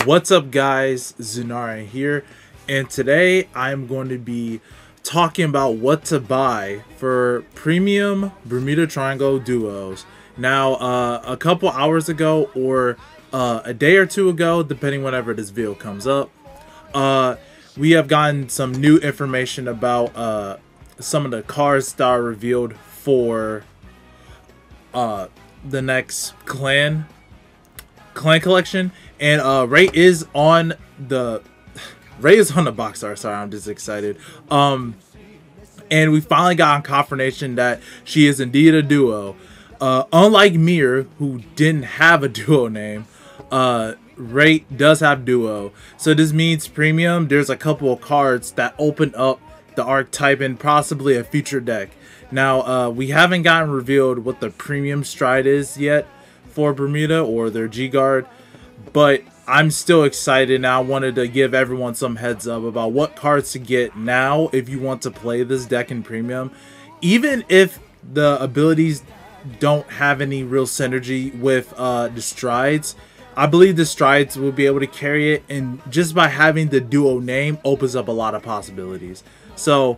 What's up, guys? Zunara here, and today I'm going to be talking about what to buy for premium Bermuda Triangle duos. Now, a couple hours ago, or a day or two ago, depending whenever this video comes up, we have gotten some new information about some of the cards that are revealed for the next clan collection. And Ray is on the box art. Sorry, I'm just excited. And we finally got confirmation that she is indeed a duo. Unlike Mir, who didn't have a duo name, Ray does have duo. So this means premium. There's a couple of cards that open up the archetype and possibly a future deck. Now, we haven't gotten revealed what the premium stride is yet for Bermuda or their G Guard. But I'm still excited now. I wanted to give everyone some heads up about what cards to get now if you want to play this deck in premium. Even if the abilities don't have any real synergy with the strides, I believe the strides will be able to carry it. And just by having the duo name opens up a lot of possibilities. So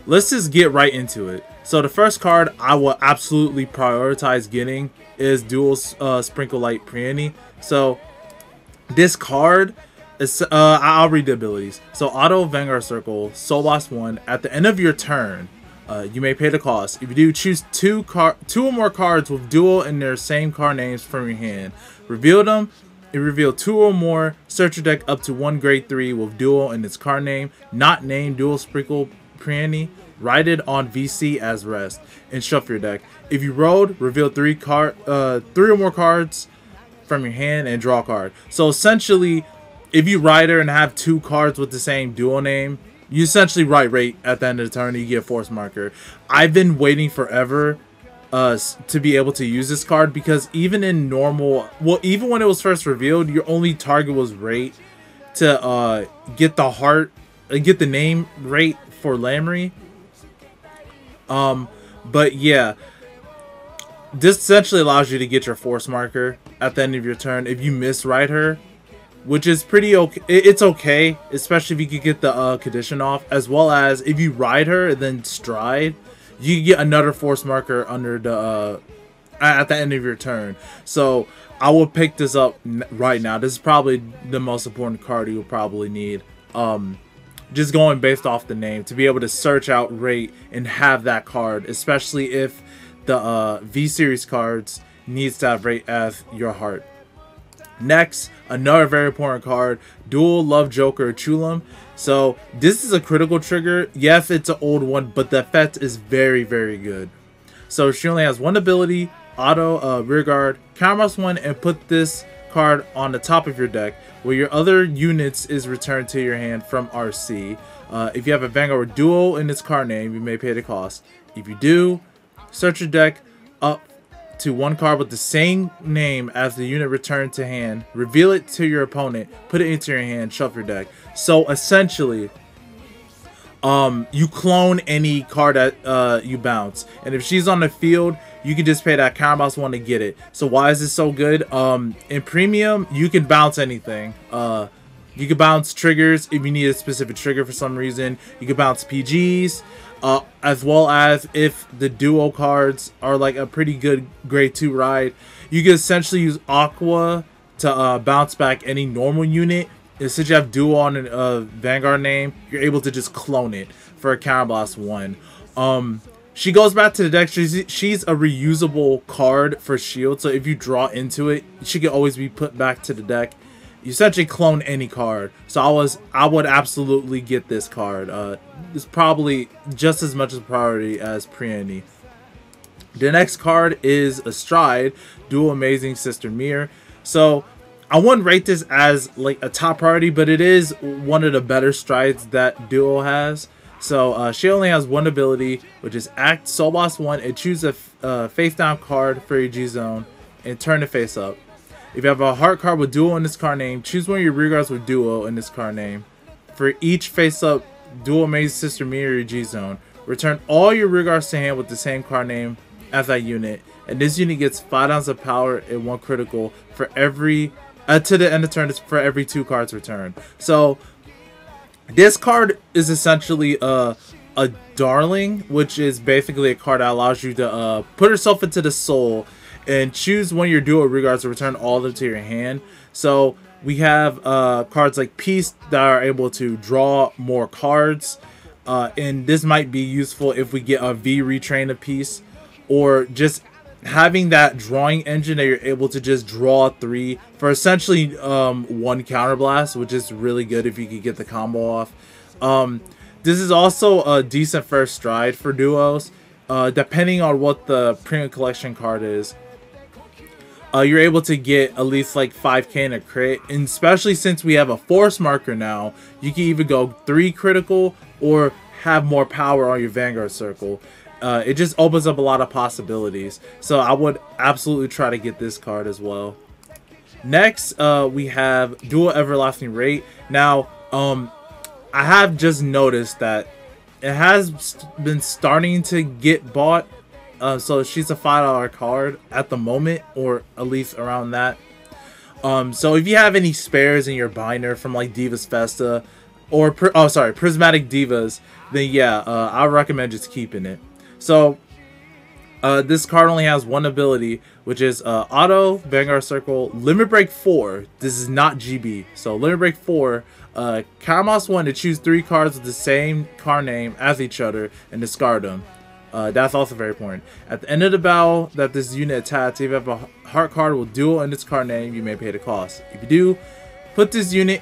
let's just get right into it. So the first card I will absolutely prioritize getting is Dual Sprinkle Light Peony. So this card is, I'll read the abilities. So auto Vanguard Circle, Soul Blast 1. At the end of your turn, you may pay the cost. If you do, choose two or more cards with dual in their same card names from your hand. Reveal them. It reveal 2 or more. Search your deck up to 1 grade 3 with dual in its card name, not named Dual Sprinkle Peony. Write it on VC as rest and shuffle your deck. If you rolled, reveal 3 or more cards from your hand and draw a card. So essentially, if you write her and have 2 cards with the same dual name, you essentially write rate at the end of the turn and you get a force marker. I've been waiting forever to be able to use this card, because even in normal, well, even when it was first revealed, your only target was rate to get the heart, get the name rate for Lamry. But yeah, this essentially allows you to get your force marker at the end of your turn if you miswrite her, which is pretty okay. It's okay, especially if you could get the condition off, as well as if you ride her and then stride, you get another force marker under the at the end of your turn. So I will pick this up right now. This is probably the most important card you'll probably need. Just going based off the name, to be able to search out rate and have that card, especially if the V-Series cards needs to have rate as your heart. Next, another very important card, Dual Love Joker Chulam. So this is a critical trigger. Yes, it's an old one, but the effect is very, very good. So she only has 1 ability, auto rear guard, counterblast 1, and put this card on the top of your deck, where your other units is returned to your hand from RC. If you have a Vanguard duo in its card name, you may pay the cost. If you do, search your deck up to 1 card with the same name as the unit returned to hand, reveal it to your opponent, put it into your hand, shuffle your deck. So essentially, you clone any card that you bounce, and if she's on the field, you can just pay that counterblast 1 to get it. So why is this so good? In premium, you can bounce anything. You can bounce triggers if you need a specific trigger for some reason. You can bounce PGs, as well as if the duo cards are like a pretty good grade 2 ride, you can essentially use Aqua to bounce back any normal unit. And since you have duo on a Vanguard name, you're able to just clone it for a counterblast 1. She goes back to the deck. She's a reusable card for shield, so if you draw into it, she can always be put back to the deck. You essentially clone any card. So I would absolutely get this card. It's probably just as much a priority as Peony. The next card is a stride, Dual Amazing Sister Mir. So I wouldn't rate this as like a top priority, but it is one of the better strides that duo has. So she only has 1 ability, which is act Soul Blast 1 and choose a face down card for your G zone and turn it face up. If you have a heart card with duo in this card name, choose one of your rear guards with duo in this card name. For each face up Dual Amazing Sister Mir or your G zone, return all your rear guards to hand with the same card name as that unit, and this unit gets 5 rounds of power and 1 critical for every To the end of turn, it's for every 2 cards returned. So this card is essentially a darling, which is basically a card that allows you to put yourself into the soul and choose one of your duo regards to return all of them to your hand. So we have cards like Peace that are able to draw more cards, and this might be useful if we get a V retrain of Peace, or just having that drawing engine that you're able to just draw 3 for essentially 1 counterblast, which is really good if you could get the combo off. This is also a decent first stride for duos, depending on what the premium collection card is. You're able to get at least like 5k in a crit, and especially since we have a force marker now, you can either go 3 critical or have more power on your Vanguard circle. It just opens up a lot of possibilities, so I would absolutely try to get this card as well. Next, we have Dual Everlasting Rate. Now, I have just noticed that it has been starting to get bought. So she's a $5 card at the moment, or at least around that. So if you have any spares in your binder from like Divas Festa or Prismatic Divas, then yeah, I recommend just keeping it. So this card only has 1 ability, which is Auto Vanguard Circle Limit Break 4. This is not GB, so Limit Break 4. Kamos 1 to choose 3 cards with the same card name as each other and discard them. That's also very important. At the end of the battle that this unit attacks, if you have a heart card with dual in its card name, you may pay the cost. If you do, put this unit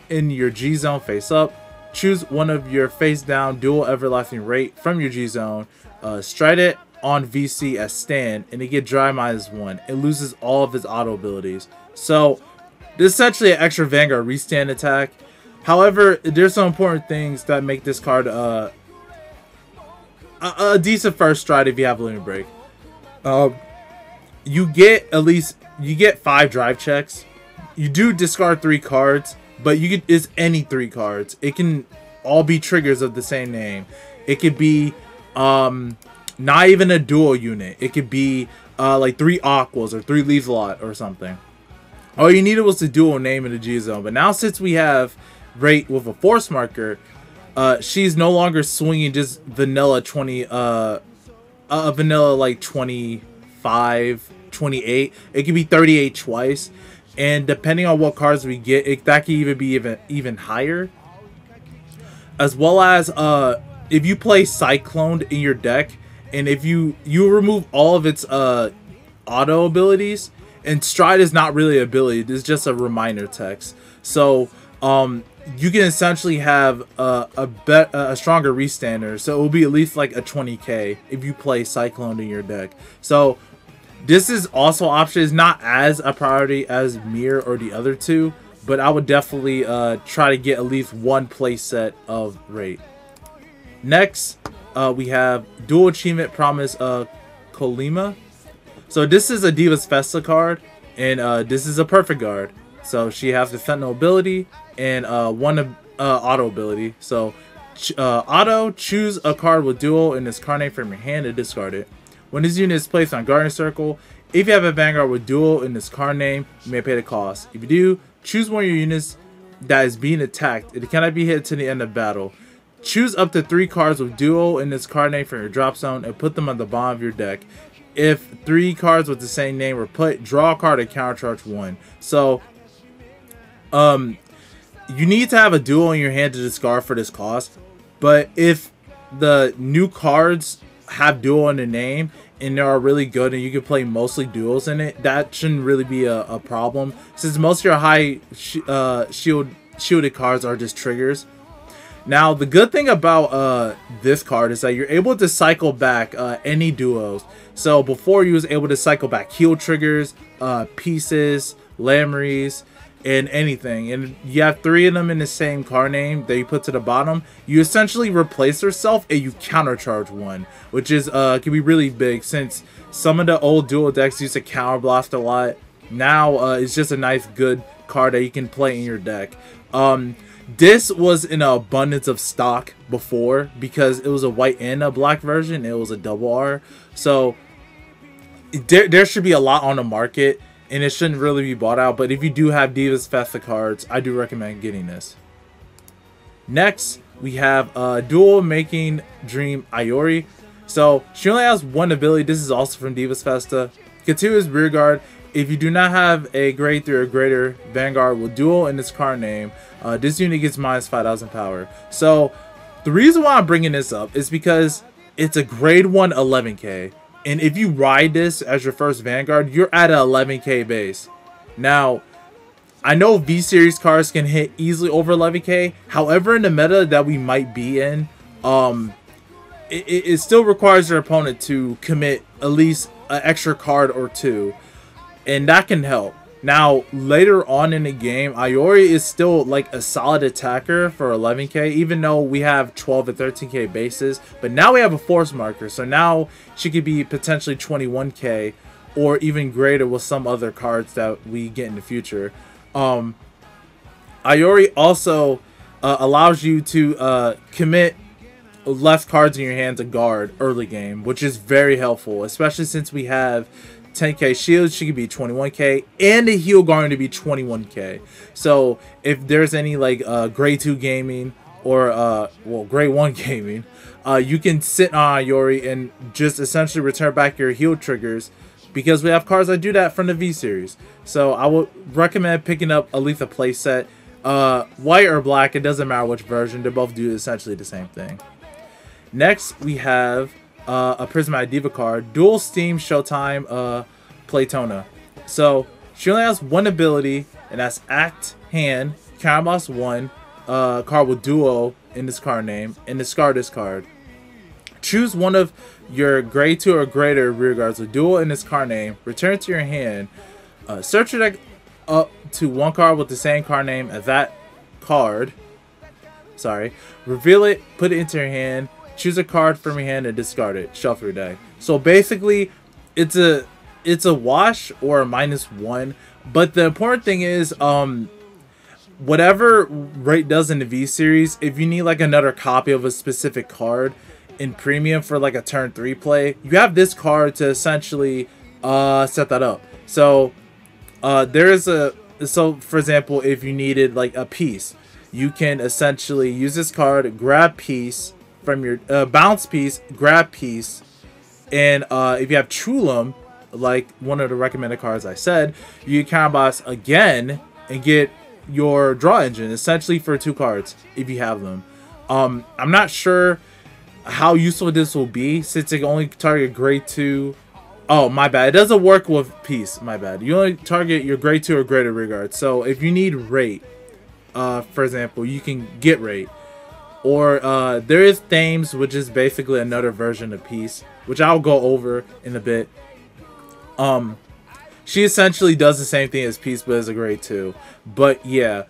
in your G zone face up. Choose one of your face down dual everlasting rate from your G zone. Stride it on VC as stand, and it get dry -1. It loses all of its auto abilities. So this is essentially an extra Vanguard restand attack. However, there's some important things that make this card a decent first stride if you have Limit Break. You get 5 drive checks. You do discard 3 cards, but it's any 3 cards. It can all be triggers of the same name. It could be not even a dual unit. It could be like 3 Aquas or 3 Leaves-Lot or something. All you needed was the dual name in the G zone. But now since we have Rate with a force marker, she's no longer swinging just vanilla 20, vanilla like 25, 28. It could be 38 twice, and depending on what cards we get, that could even be even higher. As well as if you play Cycloned in your deck, and if you remove all of its auto abilities, and Stride is not really an ability, it's just a reminder text. So you can essentially have a stronger restander, so it will be at least like a 20k if you play Cyclone in your deck. So this is also option. It's not as a priority as Mirror or the other 2, but I would definitely try to get at least 1 play set of Rate. Next, we have Dual Achievement Promise Kolima. So this is a Divas Festa card, and this is a perfect guard. So she has the Sentinel ability and 1 auto ability. So auto, choose a card with dual in this card name from your hand and discard it. When this unit is placed on Guardian Circle, if you have a Vanguard with dual in this card name, you may pay the cost. If you do, choose one of your units that is being attacked. It cannot be hit to the end of battle. Choose up to 3 cards with dual in this card name from your drop zone and put them on the bottom of your deck. If 3 cards with the same name were put, draw a card and countercharge 1. So you need to have a dual in your hand to discard for this cost. But if the new cards have dual in the name and they are really good and you can play mostly duals in it, that shouldn't really be a problem, since most of your high shielded cards are just triggers. Now the good thing about this card is that you're able to cycle back any duos. So before you was able to cycle back heal triggers, pieces, Lamries, and anything, and you have 3 of them in the same card name that you put to the bottom, you essentially replace yourself and you countercharge 1, which is can be really big, since some of the old dual decks used to counter blast a lot. Now it's just a nice good card that you can play in your deck. This was in an abundance of stock before because it was a white and a black version. It was a double R, so there should be a lot on the market. and it shouldn't really be bought out. But if you do have Divas Festa cards, I do recommend getting this. Next, we have Dual Making Dream Ayori. So she only has one ability. This is also from Divas Festa. Continuous Rear Guard. If you do not have a grade 3 or greater, Vanguard will duel in its card name. This unit gets minus 5,000 power. So the reason why I'm bringing this up is because it's a grade 1 11k. And if you ride this as your first Vanguard, you're at an 11k base. Now, I know V-Series cards can hit easily over 11k. However, in the meta that we might be in, it still requires your opponent to commit at least an extra card or two. And that can help. Now, later on in the game, Ayori is still like a solid attacker for 11k, even though we have 12 and 13k bases. But now we have a force marker, so now she could be potentially 21k or even greater with some other cards that we get in the future. Ayori also allows you to commit less cards in your hand to guard early game, which is very helpful, especially since we have 10k shields. She could be 21k, and the heal guard to be 21k. So if there's any like grade 2 gaming or well, grade 1 gaming, you can sit on Ayori and just essentially return back your heal triggers, because we have cards that do that from the V series. So I would recommend picking up Aletha playset, white or black, it doesn't matter which version, they both do essentially the same thing. Next we have a Prismatic Diva card, Dual Steam Showtime Playtona. So she only has one ability, and that's Act Hand, Counterblast 1, card with Duo in this card name, and discard this card. Choose one of your grade 2 or greater rear guards with Duo in this card name, return it to your hand, search your deck up to one card with the same card name as that card, reveal it, put it into your hand, choose a card from your hand and discard it, shuffle your deck. So basically it's a wash or a -1, but the important thing is whatever rate does in the V series, if you need like another copy of a specific card in premium for like a turn 3 play, you have this card to essentially set that up. So so for example, if you needed like a piece, you can essentially use this card, grab piece from your bounce piece, grab piece, and if you have Trulam, like one of the recommended cards I said, you can counterblast again and get your draw engine essentially for 2 cards if you have them. I'm not sure how useful this will be since it can only target grade 2. Oh, my bad. It doesn't work with piece. My bad. You only target your grade 2 or greater rear guard. So if you need rate, for example, you can get rate. Or there is Thames, which is basically another version of piece, which I'll go over in a bit. She essentially does the same thing as piece, but as a grade 2. But yeah,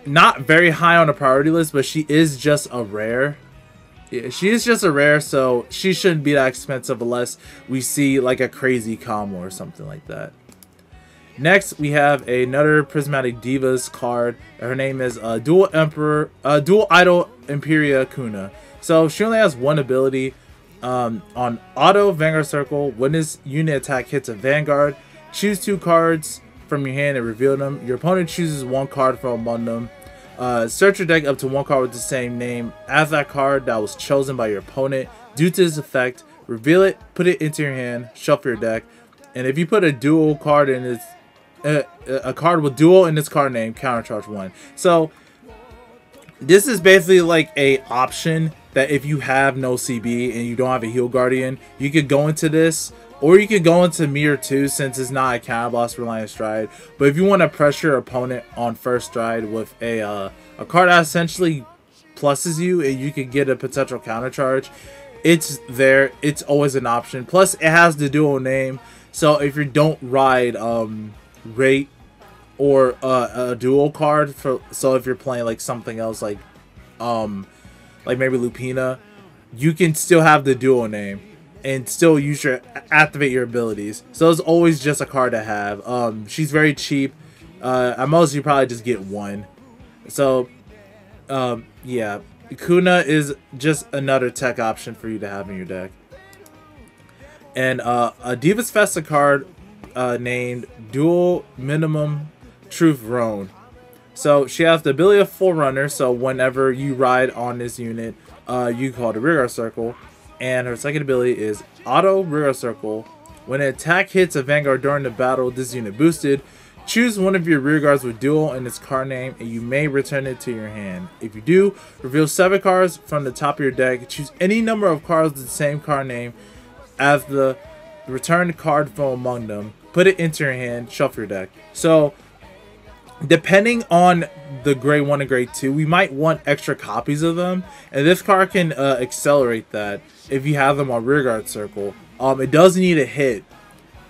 not very high on the priority list, but she is just a rare. Yeah, she is just a rare, so she shouldn't be that expensive unless we see like a crazy combo or something like that. Next, we have another Prismatic Divas card. Her name is Dual Idol Imperia Kuna. So she only has one ability. On auto Vanguard Circle, when this unit attack hits a Vanguard, choose 2 cards from your hand and reveal them. Your opponent chooses 1 card from among them. Search your deck up to 1 card with the same name as that card that was chosen by your opponent. Due to this effect, reveal it, put it into your hand, shuffle your deck, and if you put a dual card in its a card with dual in its card name, countercharge 1. So this is basically like a option that if you have no CB and you don't have a heal guardian, you could go into this, or you could go into Mirror 2 since it's not a counterblast reliant stride. But if you want to pressure your opponent on first stride with a card that essentially pluses you and you could get a potential countercharge, it's there. It's always an option. Plus it has the dual name, so if you don't ride rate or a dual card so if you're playing like something else like maybe Lupina, you can still have the dual name and still activate your abilities. So it's always just a card to have. She's very cheap. At most you probably just get 1. So yeah, Kuna is just another tech option for you to have in your deck. And a Divas Festa card named Dual Minimum Truth Roan. So she has the ability of Forerunner, so whenever you ride on this unit, you call it a rearguard circle. And her second ability is Auto Rearguard Circle. When an attack hits a Vanguard during the battle, this unit boosted. Choose one of your rearguards with dual in its card name, and you may return it to your hand. If you do, reveal 7 cards from the top of your deck. Choose any number of cards with the same card name as the returned card from among them. Put it into your hand, shuffle your deck. So, depending on the grade 1 and grade 2, we might want extra copies of them. And this card can accelerate that if you have them on rearguard circle. It does need a hit.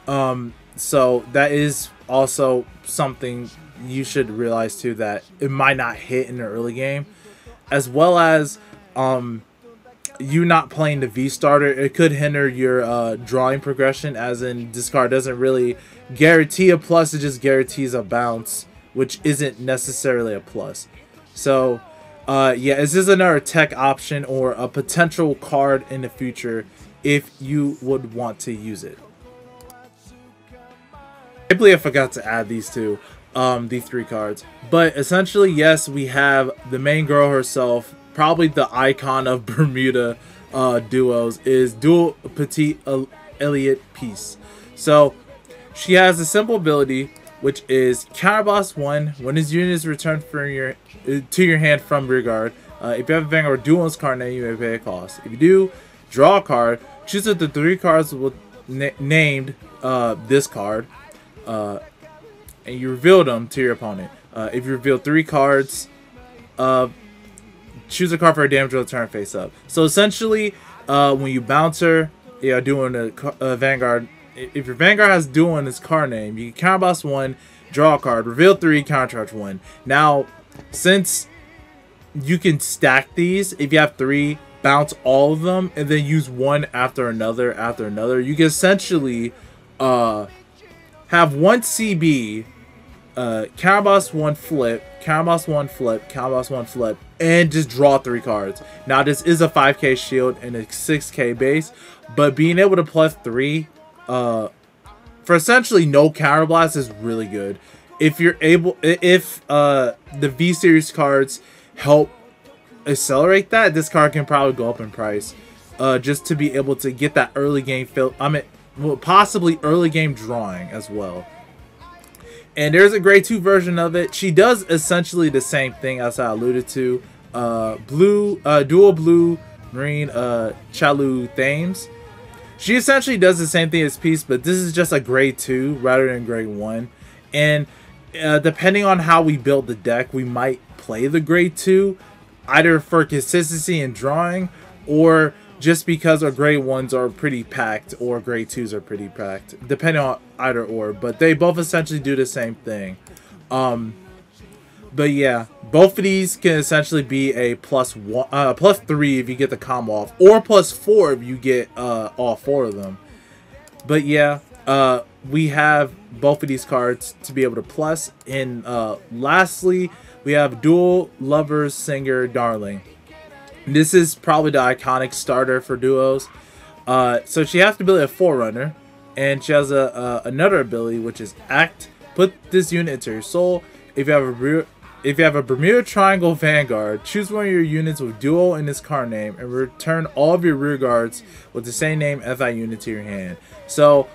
So that is also something you should realize too, that it might not hit in the early game. As well as you not playing the V starter, it could hinder your drawing progression, as in this card doesn't really guarantee a plus, it just guarantees a bounce, which isn't necessarily a plus. So yeah, this is another tech option or a potential card in the future if you would want to use it. I believe I forgot to add these two, these 3 cards. But essentially, yes, we have the main girl herself, probably the icon of Bermuda duos, is Dual Petite Elliot Peace. So she has a simple ability, which is Counterboss 1. When this unit is returned from to your hand from rearguard, if you have a Vanguard dual in its card name, you may pay a cost. If you do, draw a card. Choose the 3 cards with named this card. And you reveal them to your opponent. If you reveal 3 cards, choose a card for a damage roll, turn face up. So essentially, when you bounce her, yeah, doing a Vanguard. If your Vanguard has dual in its card name, you can counterboss 1, draw a card, reveal 3, countercharge 1. Now, since you can stack these, if you have 3, bounce all of them, and then use one after another, you can essentially have 1 CB, counterboss 1 flip, counterboss 1 flip, counterboss 1 flip, and just draw 3 cards. Now this is a 5k shield and a 6k base, but being able to plus 3 for essentially no counterblast is really good. If you're able, if the V series cards help accelerate that, this card can probably go up in price, just to be able to get that early game fill. I mean, well, possibly early game drawing as well. And there's a grade 2 version of it. She does essentially the same thing as I alluded to. Dual blue marine Chalu Thames. She essentially does the same thing as Peace, but this is just a grade 2 rather than grade 1. And depending on how we build the deck, we might play the grade 2 either for consistency in drawing, or just because our grade 1s are pretty packed, or grade 2s are pretty packed, depending on either or. But they both essentially do the same thing. But yeah, both of these can essentially be a plus 3 if you get the combo off, or plus 4 if you get all 4 of them. But yeah, we have both of these cards to be able to plus. And lastly, we have Dual Lovers Singer Darling. This is probably the iconic starter for duos. So she has the ability of Forerunner, and she has another ability, which is Act. Put this unit into your soul. If you have a Bermuda Triangle Vanguard, choose one of your units with dual in its card name, and return all of your rear guards with the same name as that unit to your hand. So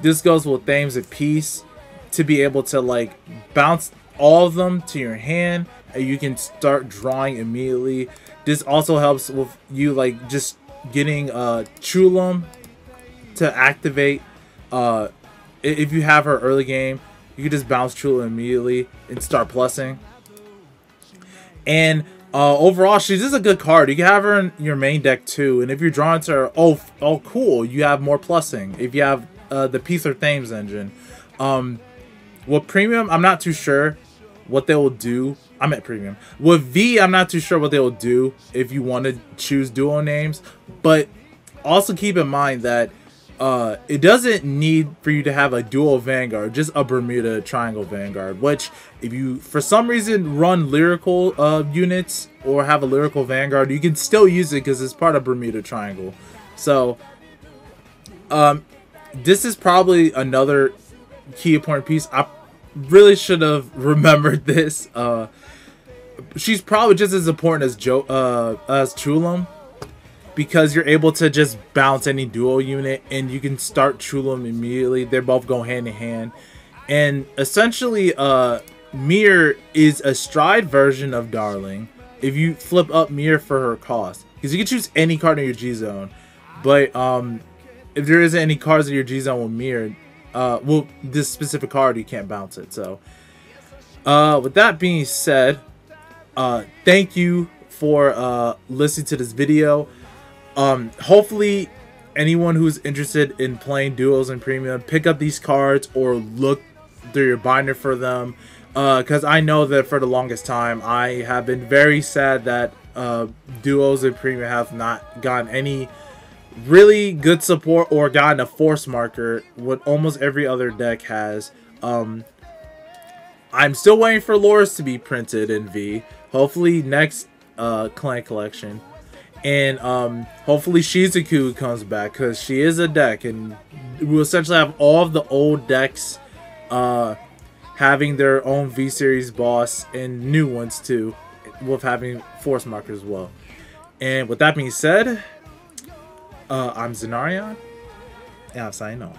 this goes with Thames of Peace, to be able to like bounce all of them to your hand, and you can start drawing immediately. This also helps with you like just getting Chulum to activate. If you have her early game, you can just bounce Chulum immediately and start plussing. And overall, she's just a good card. You can have her in your main deck too. And if you're drawn to her, oh cool, you have more plussing. If you have the Peace or Thames engine. With Premium, I'm not too sure what they will do. I'm at Premium. With V, I'm not too sure what they will do if you want to choose dual names. But also keep in mind that it doesn't need for you to have a dual Vanguard, just a Bermuda Triangle Vanguard. Which, if you for some reason run lyrical units or have a lyrical Vanguard, you can still use it because it's part of Bermuda Triangle. So this is probably another key important piece. I really should have remembered this. She's probably just as important as as Chulum, because you're able to just bounce any duo unit and you can start Chulum immediately. They both go hand in hand. And essentially, Mir is a stride version of Darling if you flip up Mir for her cost. Because you can choose any card in your G-Zone. But if there isn't any cards in your G-Zone with Mir, well, this specific card, you can't bounce it. So, with that being said, thank you for listening to this video. Hopefully anyone who's interested in playing duos and premium, pick up these cards or look through your binder for them, because I know that for the longest time I have been very sad that duos and premium have not gotten any really good support or gotten a force marker, what almost every other deck has. I'm still waiting for Loris to be printed in V, hopefully next clan collection. And hopefully Shizuku comes back, because she is a deck, and we'll essentially have all of the old decks having their own V-Series boss, and new ones too, with having force markers as well. And with that being said, I'm Zenarion, and I'm signing off.